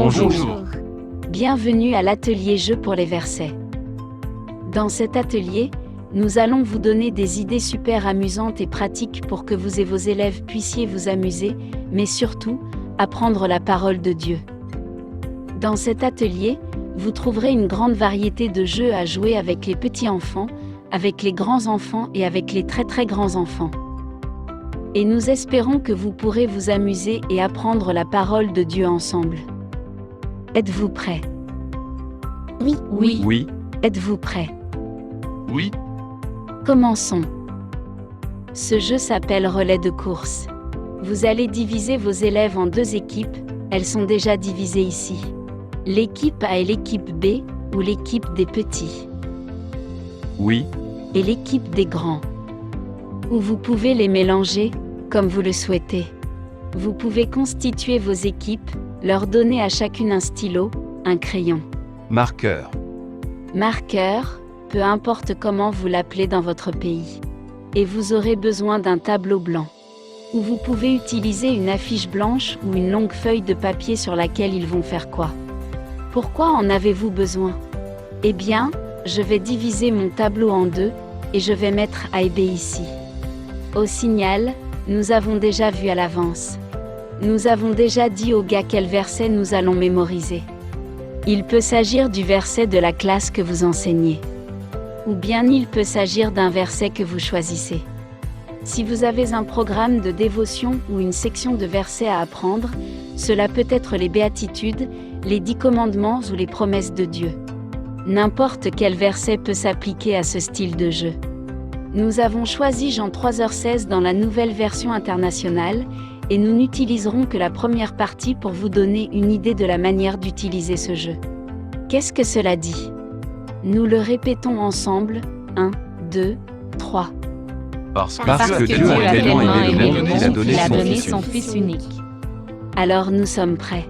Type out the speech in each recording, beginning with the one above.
Bonjour. Bienvenue à l'atelier jeu pour les versets. Dans cet atelier, nous allons vous donner des idées super amusantes et pratiques pour que vous et vos élèves puissiez vous amuser, mais surtout, apprendre la parole de Dieu. Dans cet atelier, vous trouverez une grande variété de jeux à jouer avec les petits enfants, avec les grands enfants et avec les très très grands enfants. Et nous espérons que vous pourrez vous amuser et apprendre la parole de Dieu ensemble. Êtes-vous prêts? Oui. Êtes-vous prêts? Oui. Commençons. Ce jeu s'appelle relais de course. Vous allez diviser vos élèves en deux équipes, elles sont déjà divisées ici. L'équipe A et l'équipe B, ou l'équipe des petits. Oui. Et l'équipe des grands. Ou vous pouvez les mélanger, comme vous le souhaitez. Vous pouvez constituer vos équipes, leur donner à chacune un stylo, un crayon. Marqueur. Marqueur, peu importe comment vous l'appelez dans votre pays. Et vous aurez besoin d'un tableau blanc. Ou vous pouvez utiliser une affiche blanche ou une longue feuille de papier sur laquelle ils vont faire quoi? Pourquoi en avez-vous besoin? Eh bien, je vais diviser mon tableau en deux, et je vais mettre A et B ici. Au signal, nous avons déjà vu à l'avance. Nous avons déjà dit aux gars quel verset nous allons mémoriser. Il peut s'agir du verset de la classe que vous enseignez. Ou bien il peut s'agir d'un verset que vous choisissez. Si vous avez un programme de dévotion ou une section de versets à apprendre, cela peut être les béatitudes, les 10 commandements ou les promesses de Dieu. N'importe quel verset peut s'appliquer à ce style de jeu. Nous avons choisi Jean 3h16 dans la nouvelle version internationale, et nous n'utiliserons que la première partie pour vous donner une idée de la manière d'utiliser ce jeu. Qu'est-ce que cela dit? Nous le répétons ensemble, 1, 2, 3. Parce que Dieu a tellement aimé le monde qu'il a donné son Fils unique. Alors nous sommes prêts.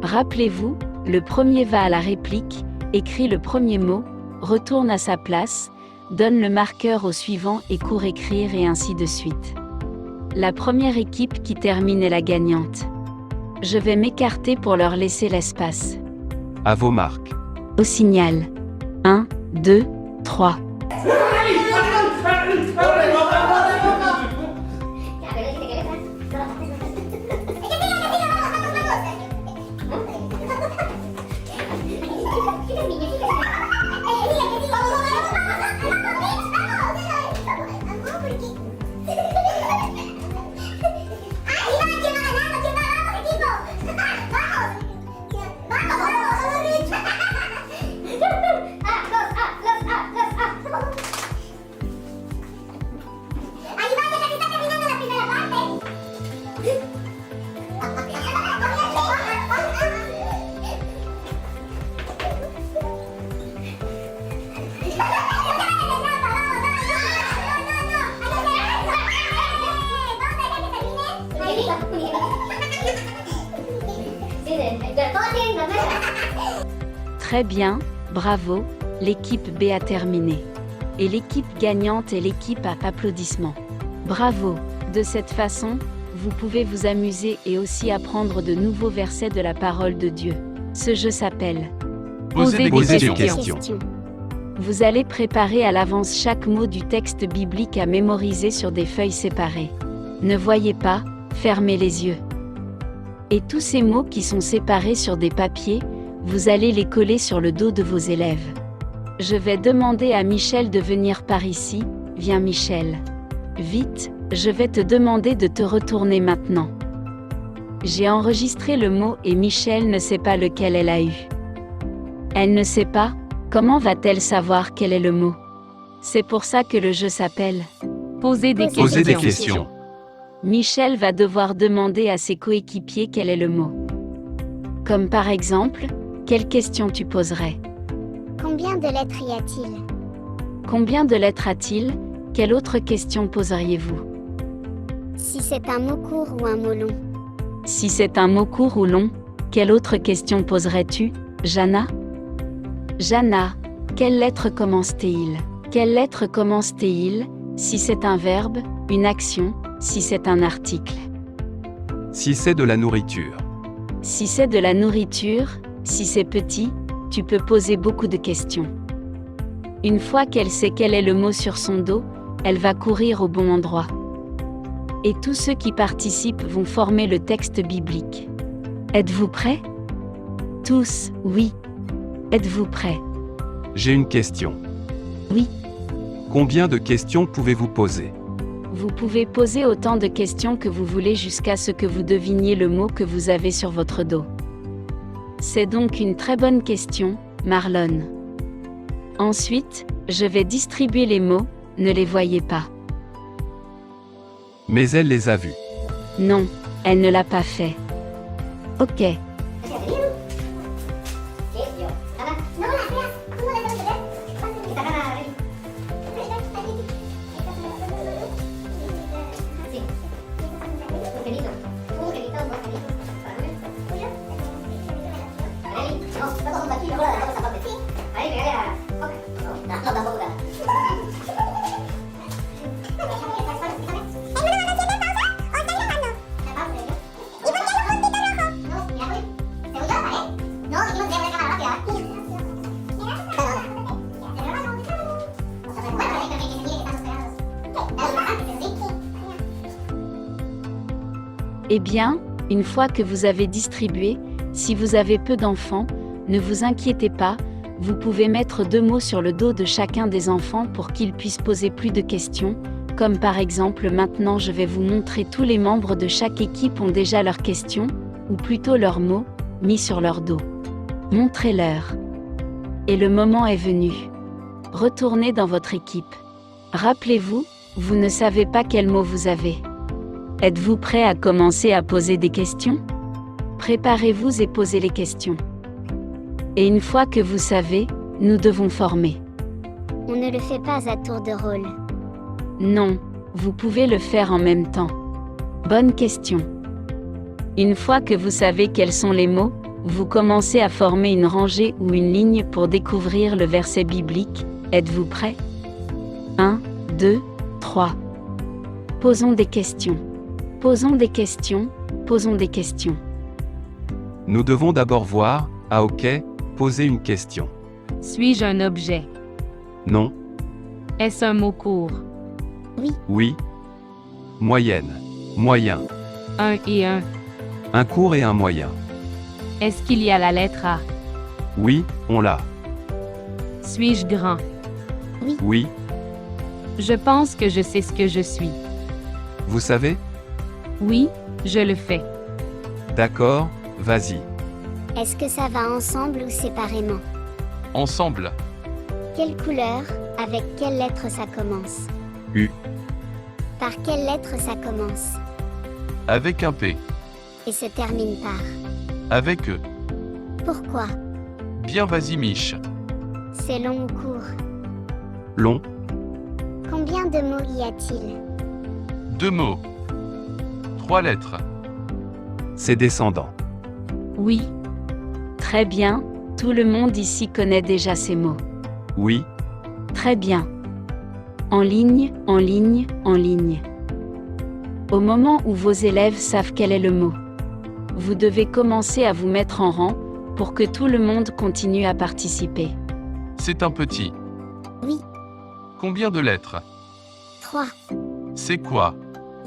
Rappelez-vous, le premier va à la réplique, écrit le premier mot, retourne à sa place, donne le marqueur au suivant et court écrire et ainsi de suite. La première équipe qui termine est la gagnante. Je vais m'écarter pour leur laisser l'espace. À vos marques. Au signal. 1, 2, 3. Très bien, bravo, l'équipe B a terminé. Et l'équipe gagnante est l'équipe A. Applaudissements. Bravo, de cette façon, vous pouvez vous amuser et aussi apprendre de nouveaux versets de la parole de Dieu. Ce jeu s'appelle Posez des questions. Vous allez préparer à l'avance chaque mot du texte biblique à mémoriser sur des feuilles séparées. Ne voyez pas, fermez les yeux. Et tous ces mots qui sont séparés sur des papiers, vous allez les coller sur le dos de vos élèves. Je vais demander à Michel de venir par ici. Viens Michel. Vite, je vais te demander de te retourner maintenant. J'ai enregistré le mot et Michel ne sait pas lequel elle a eu. Elle ne sait pas, comment va-t-elle savoir quel est le mot? C'est pour ça que le jeu s'appelle Poser des questions. Michel va devoir demander à ses coéquipiers quel est le mot. Comme par exemple, quelle question tu poserais? Combien de lettres y a-t-il? Combien de lettres a-t-il? Quelle autre question poseriez-vous? Si c'est un mot court ou un mot long? Si c'est un mot court ou long, quelle autre question poserais-tu, Jana? Jana, quelle lettre commence-t-il? Quelle lettre commence-t-il, si c'est un verbe, une action, si c'est un article? Si c'est de la nourriture. Si c'est de la nourriture, si c'est petit, tu peux poser beaucoup de questions. Une fois qu'elle sait quel est le mot sur son dos, elle va courir au bon endroit. Et tous ceux qui participent vont former le texte biblique. Êtes-vous prêts? Tous, oui. Êtes-vous prêts? J'ai une question. Oui. Combien de questions pouvez-vous poser? Vous pouvez poser autant de questions que vous voulez jusqu'à ce que vous deviniez le mot que vous avez sur votre dos. C'est donc une très bonne question, Marlon. Ensuite, je vais distribuer les mots, ne les voyez pas. Mais elle les a vus. Non, elle ne l'a pas fait. Ok. Eh bien, une fois que vous avez distribué, si vous avez peu d'enfants, ne vous inquiétez pas, vous pouvez mettre 2 mots sur le dos de chacun des enfants pour qu'ils puissent poser plus de questions, comme par exemple maintenant je vais vous montrer tous les membres de chaque équipe ont déjà leurs questions, ou plutôt leurs mots, mis sur leur dos. Montrez-leur. Et le moment est venu. Retournez dans votre équipe. Rappelez-vous, vous ne savez pas quel mot vous avez. Êtes-vous prêt à commencer à poser des questions? Préparez-vous et posez les questions. Et une fois que vous savez, nous devons former. On ne le fait pas à tour de rôle. Non, vous pouvez le faire en même temps. Bonne question. Une fois que vous savez quels sont les mots, vous commencez à former une rangée ou une ligne pour découvrir le verset biblique. Êtes-vous prêts? 1, 2, 3. Posons des questions. Posons des questions, posons des questions. Nous devons d'abord voir, ok, poser une question. Suis-je un objet? Non, Est-ce un mot court? oui. Moyenne, moyen. Un et un. Un court et un moyen. Est-ce qu'il y a la lettre A? Oui, on l'a. Suis-je grand? Oui, Je pense que je sais ce que je suis. vous savez? Oui, je le fais. D'accord, vas-y. Est-ce que ça va ensemble ou séparément? Ensemble. Quelle couleur? Avec quelle lettre ça commence? U. Par quelle lettre ça commence? Avec un P. Et se termine par? Avec E. Pourquoi? Bien vas-y Mich. C'est long ou court? Long. Combien de mots y a-t-il? 2 mots. 3 lettres. C'est descendant. Oui, Très bien, tout le monde ici connaît déjà ces mots. Oui, Très bien. En ligne, en ligne, en ligne. Au moment où vos élèves savent quel est le mot, vous devez commencer à vous mettre en rang pour que tout le monde continue à participer. c'est un petit. Oui. Combien de lettres? 3. C'est quoi?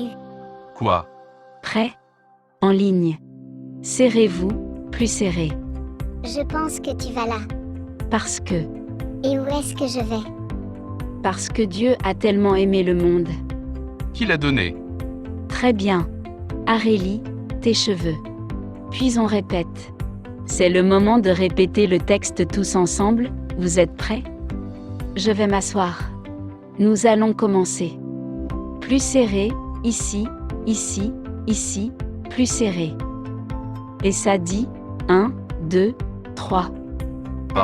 U. Quoi? Prêt? En ligne. Serrez-vous, plus serré. Je pense que tu vas là. Parce que, Et où est-ce que je vais? parce que Dieu a tellement aimé le monde. Qui l'a donné? Très bien. Arélie, tes cheveux. Puis on répète. C'est le moment de répéter le texte tous ensemble, vous êtes prêts? Je vais m'asseoir. Nous allons commencer. Plus serré, ici, ici, ici, plus serré. Et ça dit, 1, 2, 3.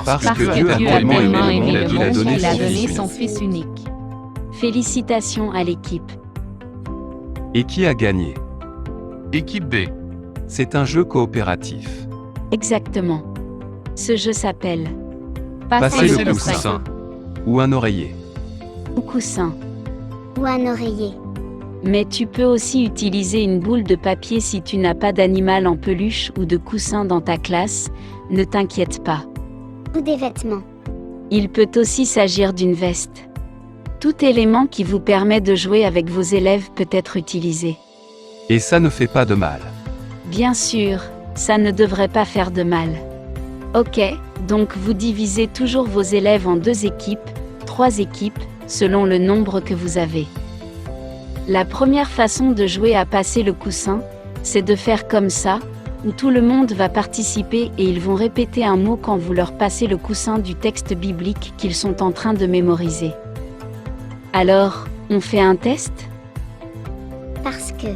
Parce que Dieu a tellement aimé le monde qu'il a donné son Fils unique. Félicitations à l'équipe. Et qui a gagné? Équipe B. C'est un jeu coopératif. Exactement. Ce jeu s'appelle Passez le coussin. Ou un oreiller. Ou coussin. Ou un oreiller? Mais tu peux aussi utiliser une boule de papier si tu n'as pas d'animal en peluche ou de coussin dans ta classe, ne t'inquiète pas. Ou des vêtements. Il peut aussi s'agir d'une veste. Tout élément qui vous permet de jouer avec vos élèves peut être utilisé. Et ça ne fait pas de mal. Bien sûr, ça ne devrait pas faire de mal. Ok, donc vous divisez toujours vos élèves en 2 équipes, 3 équipes, selon le nombre que vous avez. La première façon de jouer à passer le coussin, c'est de faire comme ça, où tout le monde va participer et ils vont répéter un mot quand vous leur passez le coussin du texte biblique qu'ils sont en train de mémoriser. Alors, on fait un test ? Parce que.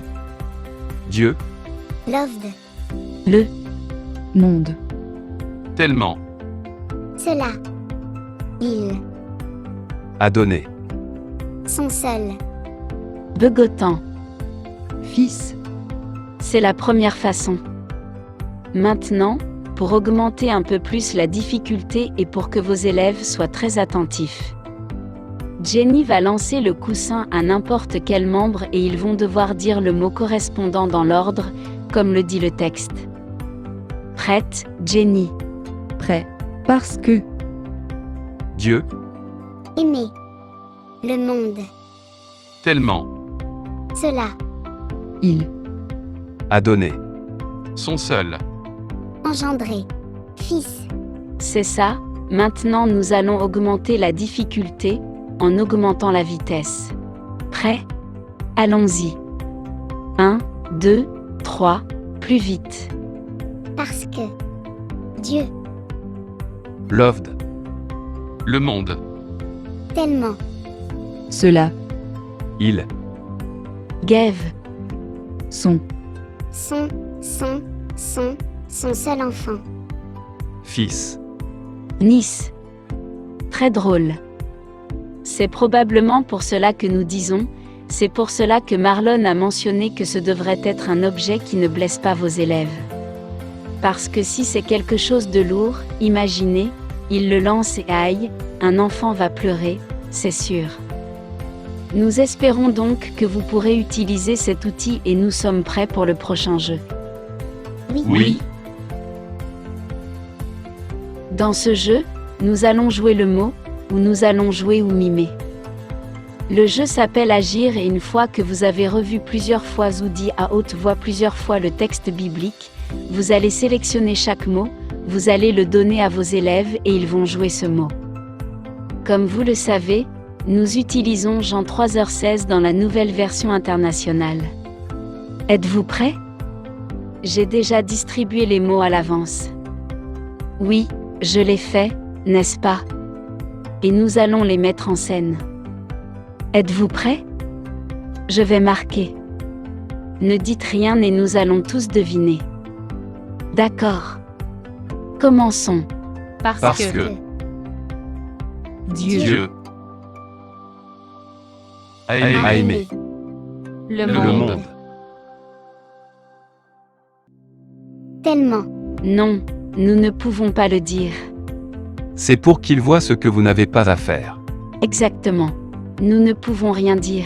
Dieu, Loved. Le Monde. tellement, Cela. Ils. a donné. Sont seuls. begotant. Fils. C'est la première façon. Maintenant, pour augmenter un peu plus la difficulté et pour que vos élèves soient très attentifs. Jenny va lancer le coussin à n'importe quel membre et ils vont devoir dire le mot correspondant dans l'ordre, comme le dit le texte. Prête, Jenny? Prêt. Parce que. Dieu, Aimer. Le monde. tellement, Cela. Il. a donné. Son seul. Engendrer. Fils. C'est ça, maintenant nous allons augmenter la difficulté, en augmentant la vitesse. Prêt? Allons-y. 1, 2, 3, plus vite. Parce que. Dieu. Loved. Le monde. Tellement. Cela. Il. Gave. Son. Son seul enfant. Fils. Nice. Très drôle. C'est probablement pour cela que nous disons, c'est pour cela que Marlon a mentionné que ce devrait être un objet qui ne blesse pas vos élèves. Parce que si c'est quelque chose de lourd, imaginez, il le lance et aïe, un enfant va pleurer, c'est sûr. Nous espérons donc que vous pourrez utiliser cet outil et nous sommes prêts pour le prochain jeu. Oui. Dans ce jeu, nous allons jouer le mot, ou nous allons jouer ou mimer. Le jeu s'appelle Agir et une fois que vous avez revu plusieurs fois ou dit à haute voix plusieurs fois le texte biblique, vous allez sélectionner chaque mot, vous allez le donner à vos élèves et ils vont jouer ce mot. Comme vous le savez, nous utilisons Jean 3h16 dans la nouvelle version internationale. Êtes-vous prêts? J'ai déjà distribué les mots à l'avance. Oui, je l'ai fait, n'est-ce pas? Et nous allons les mettre en scène. Êtes-vous prêts? Je vais marquer. Ne dites rien et nous allons tous deviner. D'accord. Commençons. Parce que Dieu. Dieu a aimé Le le monde. monde. Tellement. Non, nous ne pouvons pas le dire. C'est pour qu'il voit ce que vous n'avez pas à faire. Exactement. Nous ne pouvons rien dire.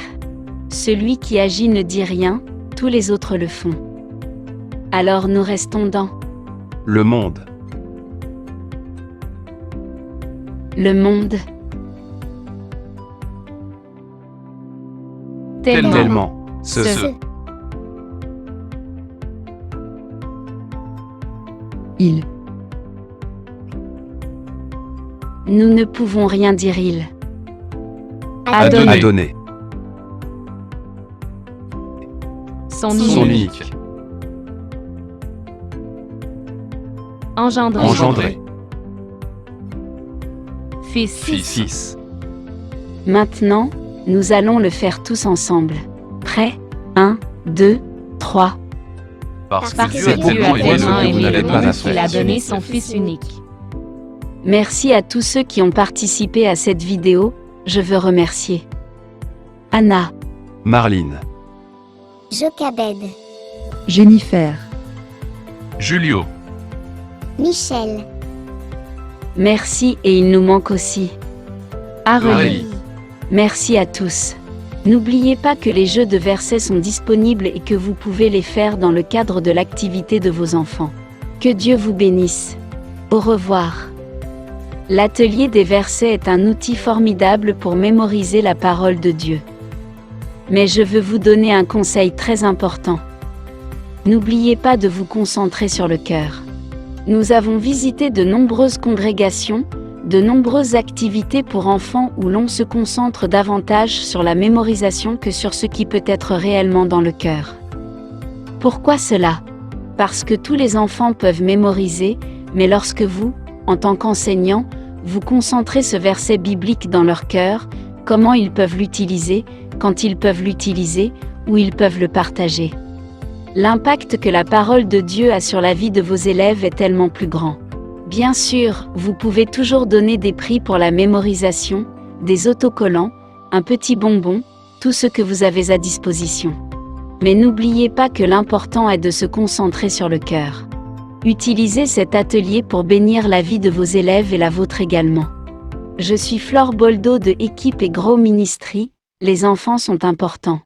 Celui qui agit ne dit rien, tous les autres le font. Alors nous restons dans Le monde. le monde. Tellement. Ce. Il. Nous ne pouvons rien dire il. A donné. A donné. Son Son unique. unique. Engendré. Engendré. Fils. Fils. Maintenant, nous allons le faire tous ensemble. Prêt? 1, 2, 3. Parce Parce que que Dieu a Dieu tellement a aimé ce tellement que vous aimé n'avez le pas à monde qu'il a faire. donné son Fils unique. Merci à tous ceux qui ont participé à cette vidéo, je veux remercier Anna, Marline. Jokabed. Jennifer. Julio. Michel. merci et il nous manque aussi. Aurélie. Aurélie. Merci à tous. N'oubliez pas que les jeux de versets sont disponibles et que vous pouvez les faire dans le cadre de l'activité de vos enfants. Que Dieu vous bénisse. Au revoir. L'atelier des versets est un outil formidable pour mémoriser la parole de Dieu. Mais je veux vous donner un conseil très important. N'oubliez pas de vous concentrer sur le cœur. Nous avons visité de nombreuses congrégations, de nombreuses activités pour enfants où l'on se concentre davantage sur la mémorisation que sur ce qui peut être réellement dans le cœur. Pourquoi cela? Parce que tous les enfants peuvent mémoriser, mais lorsque vous, en tant qu'enseignant, vous concentrez ce verset biblique dans leur cœur, comment ils peuvent l'utiliser, quand ils peuvent l'utiliser, où ils peuvent le partager. L'impact que la parole de Dieu a sur la vie de vos élèves est tellement plus grand. Bien sûr, vous pouvez toujours donner des prix pour la mémorisation, des autocollants, un petit bonbon, tout ce que vous avez à disposition. Mais n'oubliez pas que l'important est de se concentrer sur le cœur. Utilisez cet atelier pour bénir la vie de vos élèves et la vôtre également. Je suis Flore Boldo de Équipe et Grow Ministry, les enfants sont importants.